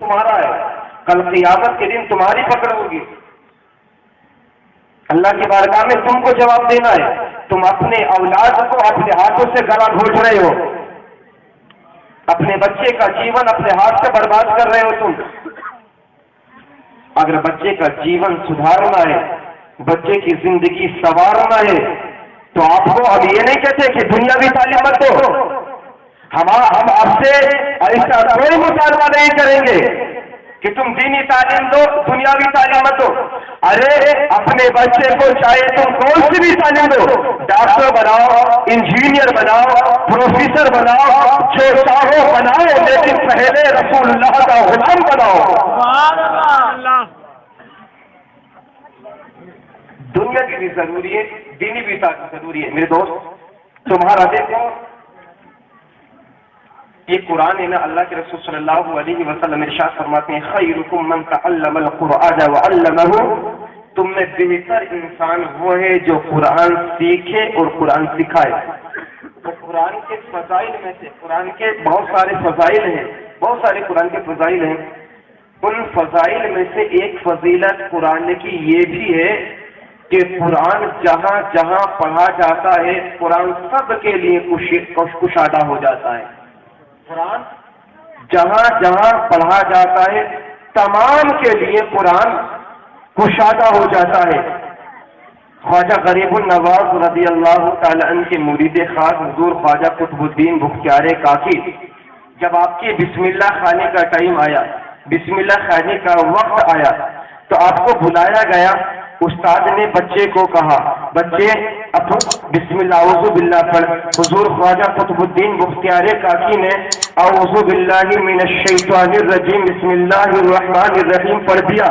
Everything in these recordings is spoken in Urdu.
تمہارا ہے، کل قیامت کے دن تمہاری پکڑ ہوگی، اللہ کی بارگاہ میں تم کو جواب دینا ہے۔ تم اپنے اولاد کو اپنے ہاتھوں سے گلا گھونٹ رہے ہو، اپنے بچے کا جیون اپنے ہاتھ سے برباد کر رہے ہو تم۔ اگر بچے کا جیون سدھارنا ہے، بچے کی زندگی سنوارنا ہے، تو آپ کو اب یہ نہیں کہتے کہ دنیاوی تعلیم مت دو، ہم آپ سے ایسا کوئی مطالبہ نہیں کریں گے کہ تم دینی تعلیم دو، دنیاوی تعلیم مت دو۔ ارے اپنے بچے کو چاہے تم کون سی بھی تعلیم دو، ڈاکٹر بناؤ، انجینئر بناؤ، پروفیسر بناؤ، جو چاہو بناؤ، لیکن پہلے رسول اللہ کا غلام بناؤ۔ دنیا کی بھی ضروری ہے، دینی بھی ضروری ہے۔ میرے دوست تمہارا دیکھو، یہ قرآن ہے نا، اللہ کے رسول صلی اللہ علیہ وسلم ارشاد فرماتے ہیں خیرکم من تعلم القرآن وعلمہ، تم میں بہتر انسان وہ ہے جو قرآن سیکھے اور قرآن سکھائے۔ تو قرآن کے فضائل میں سے، قرآن کے بہت سارے فضائل ہیں، بہت سارے قرآن کے فضائل ہیں، ان فضائل میں سے ایک فضیلت قرآن کی یہ بھی ہے کہ قرآن جہاں جہاں پڑھا جاتا ہے، قرآن سب کے لیے کشادہ ہو جاتا ہے۔ قرآن جہاں جہاں پڑھا جاتا ہے، تمام کے لیے قرآن کشادہ ہو جاتا ہے۔ خواجہ غریب النواز رضی اللہ تعالی عنہ کے مرید خاص حضور خواجہ قطب الدین بختیار کاکی، جب آپ کے بسم اللہ خانے کا ٹائم آیا، بسم اللہ خانے کا وقت آیا، تو آپ کو بلایا گیا۔ استاد نے بچے کو کہا، بچے اب بسم اللہ اعوذ باللہ پڑھ۔ حضور خواجہ قطب الدین بختیار کاکی نے اعوذ باللہ من الشیطان الرجیم بسم اللہ الرحمن الرحیم پڑھ دیا۔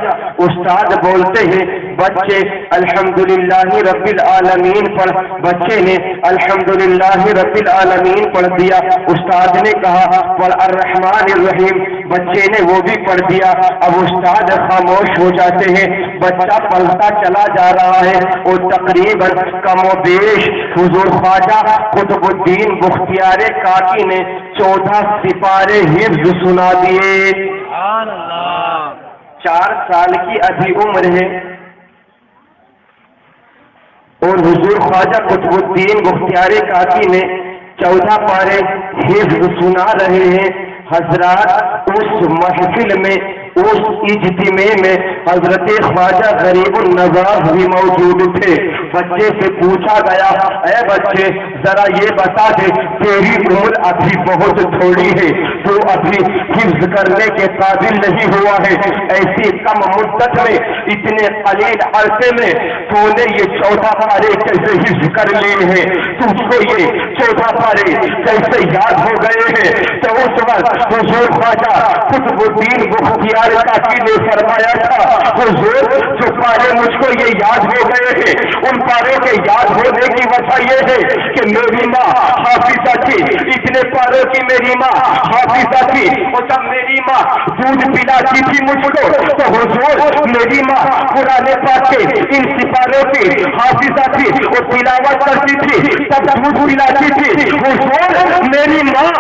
استاد بولتے ہیں بچے الحمدللہ رب العالمین پڑھ، بچے نے الحمدللہ رب العالمین پڑھ دیا۔ استاد نے کہا پڑھ الرحمن الرحیم، بچے نے وہ بھی پڑھ دیا۔ اب استاد خاموش ہو جاتے ہیں، بچہ پڑھتا چلا جا رہا ہے، اور تقریباً کم و بیش حضور خواجہ قطب الدین بختیار کاکی نے 14 سپارے حفظ سنا دیے۔ 4 سال کی ابھی عمر ہے، اور حضور خواجہ قطب الدین بختیار کاکی نے 14 پارے حفظ سنا رہے ہیں۔ حضرات اس محفل میں، اس اجتماع میں حضرت خواجہ غریب النواز بھی موجود تھے۔ بچے سے پوچھا گیا، اے بچے ذرا یہ بتا دے، تیری عمر ابھی بہت تھوڑی ہے، تو ابھی حفظ کرنے کے قابل نہیں ہوا ہے، ایسی کم مدت میں، اتنے قلیل عرصے میں تو نے یہ 14 پارے کیسے حفظ کر لیے ہیں؟ تجھ کو یہ 14 پارے کیسے یاد ہو گئے ہیں؟ تو اس وقت حضور خواجہ قطب الدین بختیار کاکی نے فرمایا تھا، حضور جو پارے مجھ کو یہ یاد ہو گئے ہیں، ان پاروں کے یاد ہونے کی وجہ یہ ہے کہ میری ماں حافظہ تھی، اتنے پاروں کی میری ماں حافظہ تھی، اور جب میری ماں دودھ پلاتی تھی مجھ کو، تو حضور میری ماں قرآن پاک کے ان سپاروں کی حافظہ تھی، اور تلاوت کرتی تھی تب دودھ پلاتی تھی۔ حضور میری ماں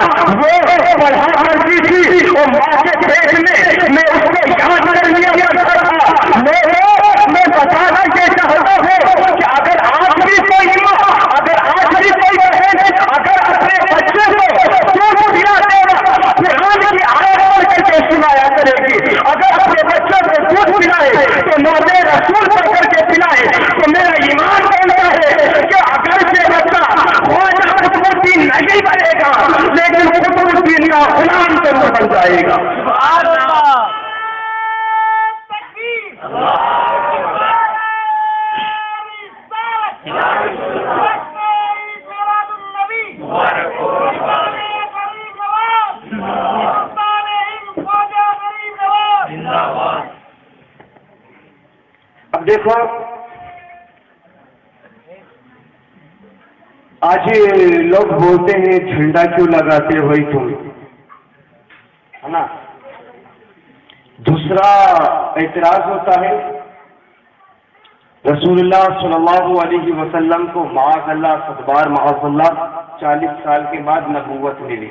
وہ پڑھا کرتی تھی، اور ماں کے پیٹ میں اس کو یاد کر لیا کرتا تھا۔ میں بتانا یہ چاہتا ہوں کہ اگر آج بھی کوئی ماں، اگر آج بھی کوئی بہن اگر اپنے بچے کو دودھ پلا دے گا، قرآن کی آیت پڑھ کر کے سنایا کرے گی۔ اگر اپنے بچوں کو دودھ پلائے تو نعت رسول پڑھ کر کے پلائے، تو میرا ایمان کہتا ہے کہ اگر سے بچہ خواجہ قطب الدین نہیں بنے گا، لیکن قطب الدین کا غلام ضرور بن جائے گا۔ اب دیکھو آج لوگ بولتے ہیں جھنڈا کیوں لگاتے ہوئے تم، ہے نا؟ دوسرا اعتراض ہوتا ہے رسول اللہ صلی اللہ علیہ وسلم کو معاذ اللہ صدبار معاذ اللہ 40 سال کے بعد نبوت ملی،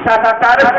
70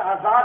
70,000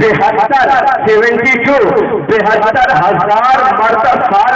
72,000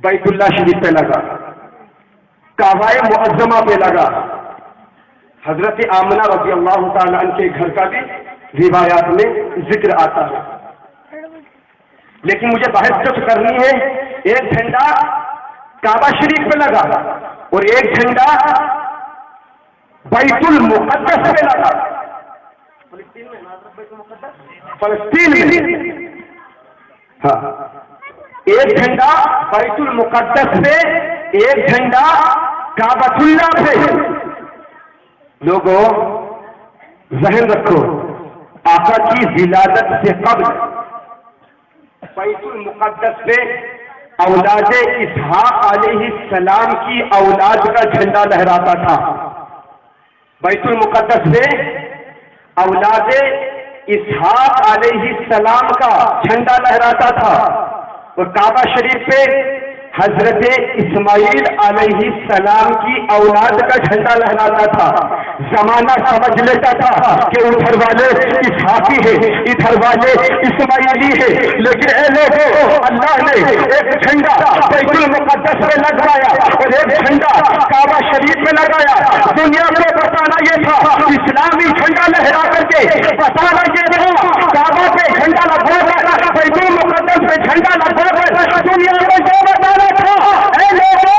بیت اللہ شریف پہ لگا، کعبہ معظمہ پہ لگا، حضرت آمنہ رضی اللہ تعالیٰ عنہ کے گھر کا بھی روایات میں ذکر آتا ہے۔ لیکن مجھے بحث جو کرنی ہے، ایک جھنڈا کعبہ شریف پہ لگا اور ایک جھنڈا بیت المقدس پہ لگا، فلسطین میں۔ ہاں، ایک جھنڈا بیت المقدس پہ، ایک جھنڈا کعبۃ اللہ پہ۔ لوگوں ذہن رکھو، آقا کی ولادت سے قبل بیت المقدس پہ اولاد اسحاق علیہ السلام کی اولاد کا جھنڈا لہراتا تھا۔ بیت المقدس پہ اولاد اسحاق علیہ السلام کا جھنڈا لہراتا تھا، اور کعبہ شریف پہ حضرت اسماعیل علیہ السلام کی اولاد کا جھنڈا لہراتا تھا۔ زمانہ سمجھ لیتا تھا کہ ادھر والے اسحاقی ہے، ادھر والے اسماعیلی ہے، لیکن اے لوگوں، اللہ نے ایک جھنڈا بیت المقدس میں لگوایا اور ایک جھنڈا کعبہ شریف میں لگایا۔ دنیا کو بتانا یہ تھا، اسلامی جھنڈا لہرا کر کے بتانا یہ تھا، کعبہ پہ جھنڈا لگوا کر، بیت المقدس پہ جھنڈا لگوا کر دنیا کو جو بتانا تھا، اے لوگوں،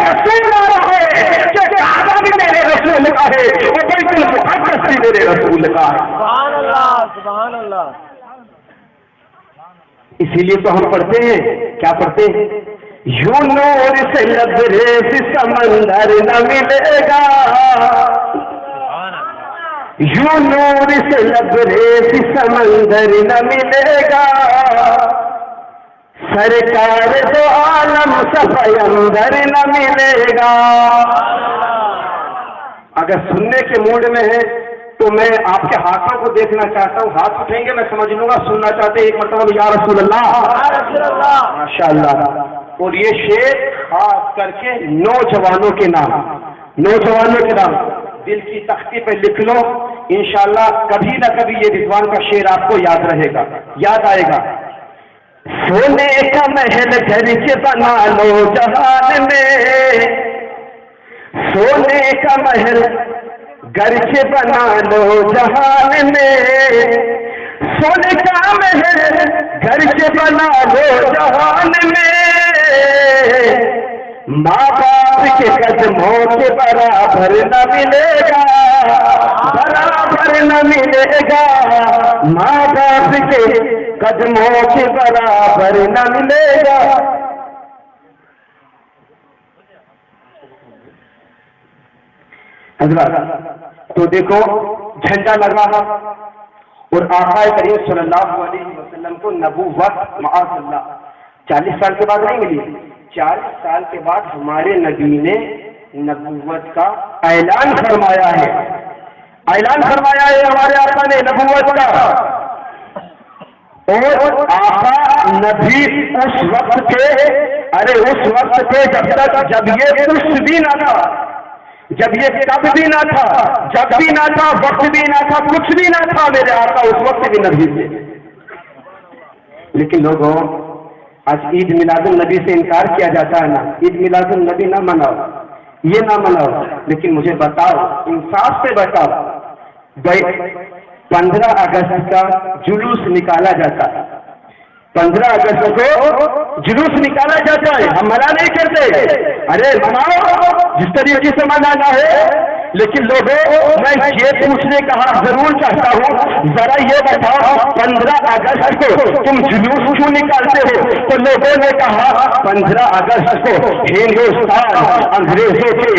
رسول آ رہا ہے کہ کعبہ بھی میرے رسول کا ہے اور بیت المقدس بھی میرے رسول کا ہے۔ سبحان اللہ، سبحان اللہ۔ اسی لیے تو ہم پڑھتے ہیں، کیا پڑھتے ہیں؟ یوں نور سے لبریز سمندر نہ ملے گا، یوں نور سے لبریز سمندر نہ ملے گا، سرکار دو عالم صفائی اندر نہ ملے گا۔ اگر سننے کے موڈ میں ہے تو میں آپ کے ہاتھوں کو دیکھنا چاہتا ہوں، ہاتھ اٹھیں گے میں سمجھ لوں گا سننا چاہتے ہیں، ایک مرتبہ یا رسول اللہ، ماشاء اللہ۔ اور یہ شعر خاص کر کے نوجوانوں کے نام، نوجوانوں کے نام دل کی تختی پہ لکھ لو، انشاءاللہ کبھی نہ کبھی یہ رضوان کا شعر آپ کو یاد رہے گا، یاد آئے گا۔ سونے کا محل گھر کے بنا لو جہان میں، سونے کا محل گھر کے بنا لو جہان میں، سونے کا محل گھر کے بنا لو جہان میں، ماں باپ کے قدموں کے برابر نہ ملے گا، برابر نہ ملے گا، ماں باپ کے قدموں کے برابر نہ ملے گا۔ حضرات تو دیکھو جھنڈا لگا اور آقا کریم صلی اللہ علیہ وسلم کو نبوت معاذ اللہ 40 سال کے بعد نہیں ملی، 40 سال کے بعد ہمارے نبی نے نبوت کا اعلان فرمایا ہے، اعلان فرمایا ہے ہمارے آقا نے نبوت کا۔ اور آقا نبی اس وقت کے، اس وقت کے جب یہ کچھ بھی نہ تھا، جب یہ کب بھی نہ تھا، جب بھی نہ تھا، وقت بھی نہ تھا، کچھ بھی نہ تھا، میرے آقا اس وقت بھی نبی تھے۔ لیکن لوگوں آج عید میلاد النبی سے انکار کیا جاتا ہے نا، عید میلاد النبی نہ مناؤ، یہ نہ مناؤ، لیکن مجھے بتاؤ، انصاف سے بتاؤ، 15 اگست کا جلوس نکالا جاتا ہے، 15 اگست کو جلوس نکالا جاتا ہے، ہم منع نہیں کرتے، ارے مناؤ جس طریقے سے منانا ہے، لیکن لوگوں میں یہ پوچھنے کا ضرور چاہتا ہوں، ذرا یہ بتاؤ 15 اگست کو تم جلوس کیوں نکالتے ہو؟ تو لوگوں نے کہا 15 اگست کو ہندوستان انگریزوں کے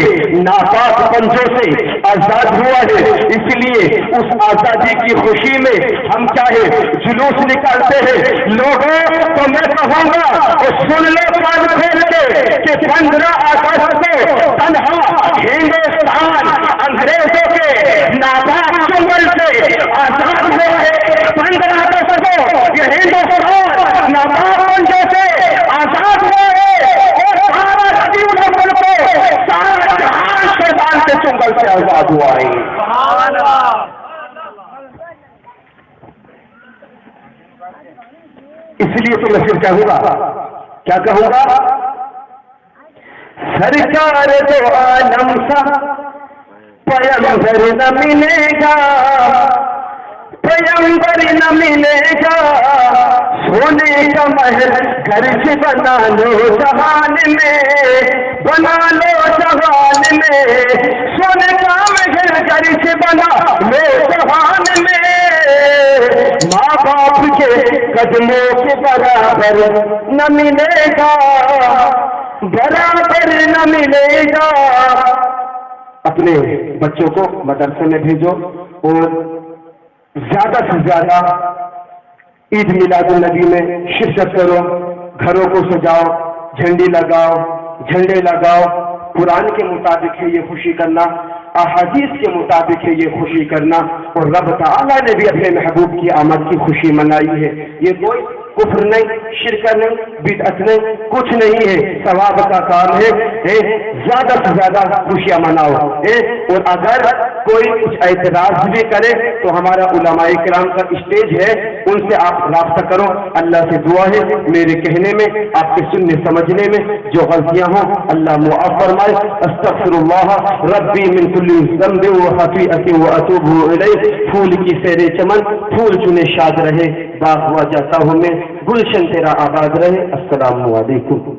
ناپاک پنجوں سے آزاد ہوا ہے، اس لیے اس آزادی کی خوشی میں ہم چاہے جلوس نکالتے ہیں۔ لوگوں تو میں کہوں گا اور سن لو کان کھول کے کہ 15 اگست کو تنہا ہندوستان انگریزوں کے ناپاک چنگل سے آزاد ہوا ہے، 15 اگست کو یہ ہندوستان ناپاک پنجوں سے آزاد ہوا ہے، اور سارا ربیع الاول کو سارا جہان شیطان کے چنگل سے آزاد ہوا ہے۔ اس لیے تو میں پھر کہوں گا، کیا کہوں گا؟ سرکار دو عالم سا پیغمبر نہ ملے گا، پیغمبر نہ ملے گا، سونے کا محل گھر سے بنا لو جہان میں، بنا لو جہان میں، سونے کا محل گھر سے بنا لو جہان میں، ماں باپ کے قدموں کے برابر نہ ملے گا، برابر نہ ملے گا۔ اپنے بچوں کو مدرسے میں بھیجو اور زیادہ سے زیادہ عید میلاد النبی میں شرکت کرو، گھروں کو سجاؤ، جھنڈی لگاؤ، جھنڈے لگاؤ۔ قرآن کے مطابق ہے یہ خوشی کرنا، احادیث کے مطابق ہے یہ خوشی کرنا، اور رب تعالیٰ نے بھی اپنے محبوب کی آمد کی خوشی منائی ہے۔ یہ کوئی کفر نہیں، شرک نہیں، بدعت نہیں، کچھ نہیں ہے، ثواب کا کام ہے۔ زیادہ سے زیادہ خوشیاں مناؤ، اور اگر کوئی کچھ اعتراض بھی کرے تو ہمارا علماء کرام کا اسٹیج ہے، ان سے آپ رابطہ کرو۔ اللہ سے دعا ہے میرے کہنے میں، آپ کے سننے سمجھنے میں جو غلطیاں ہوں اللہ معاف فرمائے۔ استغفر اللہ ربی من کل ذنب و خطیئۃ و اتوب الیہ۔ پھول کی سیر چمن، پھول چنے شاد رہے، باغ ہوا جاتا ہوں میں، گلشن تیرا آباد رہے۔ السلام علیکم۔